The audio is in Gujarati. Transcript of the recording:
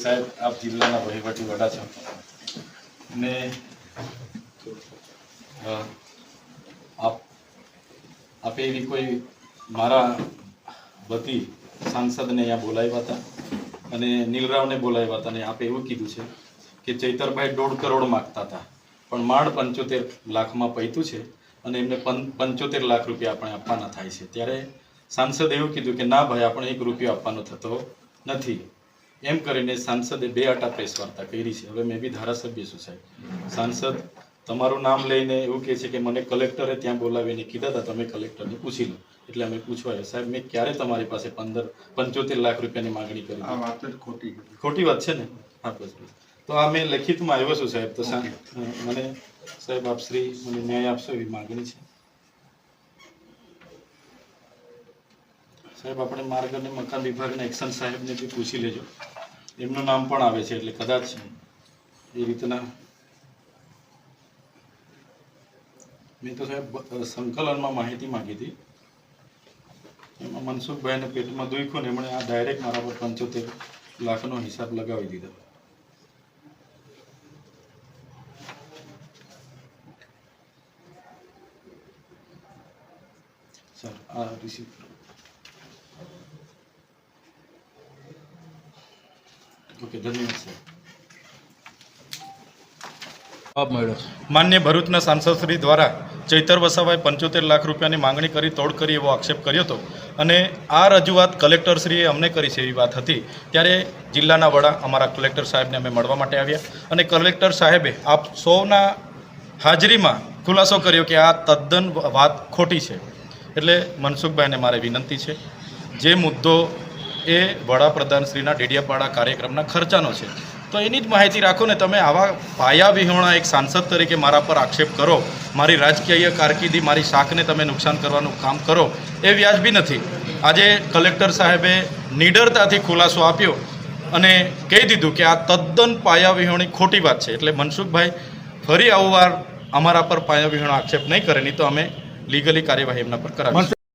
સાહેબ આપ જિલ્લાના વહીવટી વડા છો ને આપે એવી કોઈ મારા વતી સાંસદને અહીંયા બોલાવ્યા હતા અને નીલરાવને બોલાવ્યા હતા અને આપે એવું કીધું છે કે ચૈતરભાઈ 1.5 કરોડ માગતા હતા પણ માંડ 75 લાખમાં પૈતું છે અને એમને 75 લાખ રૂપિયા આપણે આપવાના થાય છે। ત્યારે સાંસદે એવું કીધું કે ના ભાઈ આપણે 1 રૂપિયો આપવાનો થતો નથી એમ કરીને સાંસદે 2 આટા પ્રેસ વાર્તા કરી છે। હવે મેં બી ધારાસભ્ય છું સાહેબ, સાંસદ તમારું નામ લઈને એવું કહે છે કે મને કલેક્ટરે ત્યાં બોલાવીને કીધા હતા તમે કલેક્ટરને પૂછી લો, એટલે અમે પૂછવા આવ્યા સાહેબ મેં ક્યારે તમારી પાસે 75 લાખ રૂપિયાની માંગણી કરી? આ વાત જ ખોટી વાત છે ને। હા બસ તો આ મેં લેખિતમાં આવ્યો છું સાહેબ, તો મને સાહેબ આપ શ્રી મને ન્યાય આપશો એવી માંગણી છે સાહેબ। આપણે માર્ગ અને મકાન વિભાગના એક્શન સાહેબને બી પૂછી લેજો, એમનું નામ પણ આવે છે એટલે કદાચ એ રીતના મેં તો સાહેબ સંકલનમાં માહિતી માંગી હતી, એમાં મનસુખભાઈને પેટમાં દુખ્યું ને એમણે આ ડાયરેક્ટ મારા પર 75 લાખનો હિસાબ લગાવી દીધો। સર આ રિસીપ્ટ ઓકે, ધન્યવાદ સર। માન્ય ભરૂચના સાંસદશ્રી દ્વારા ચૈતર વસાવાએ 75 લાખ રૂપિયાની માંગણી કરી તોડ કરી એવો આક્ષેપ કર્યો હતો અને આ રજૂઆત કલેક્ટરશ્રીએ અમને કરી છે એવી વાત હતી। ત્યારે જિલ્લાના વડા અમારા કલેક્ટર સાહેબને અમે મળવા માટે આવ્યા અને કલેક્ટર સાહેબે આપ સૌના હાજરીમાં ખુલાસો કર્યો કે આ તદ્દન વાત ખોટી છે। એટલે મનસુખભાઈને મારે વિનંતી છે, જે મુદ્દો એ વડાપ્રધાનશ્રીના ડેડિયાપાડા કાર્યક્રમના ખર્ચાનો છે તો એની જ માહિતી રાખો ને। તમે આવા પાયા વિહોણા એક સાંસદ તરીકે મારા પર આક્ષેપ કરો, મારી રાજકીય કારકિર્દી મારી શાખને તમે નુકસાન કરવાનું કામ કરો એ વ્યાજબી નથી। આજે કલેક્ટર સાહેબે નિડરતાથી ખુલાસો આપ્યો અને કહી દીધું કે આ તદ્દન પાયા વિહોણી ખોટી વાત છે। એટલે મનસુખભાઈ ફરી આવું વાર અમારા પર પાયા વિહોણા આક્ષેપ નહીં કરે, નહીં તો અમે લીગલી કાર્યવાહી એમના પર કરાવીશું।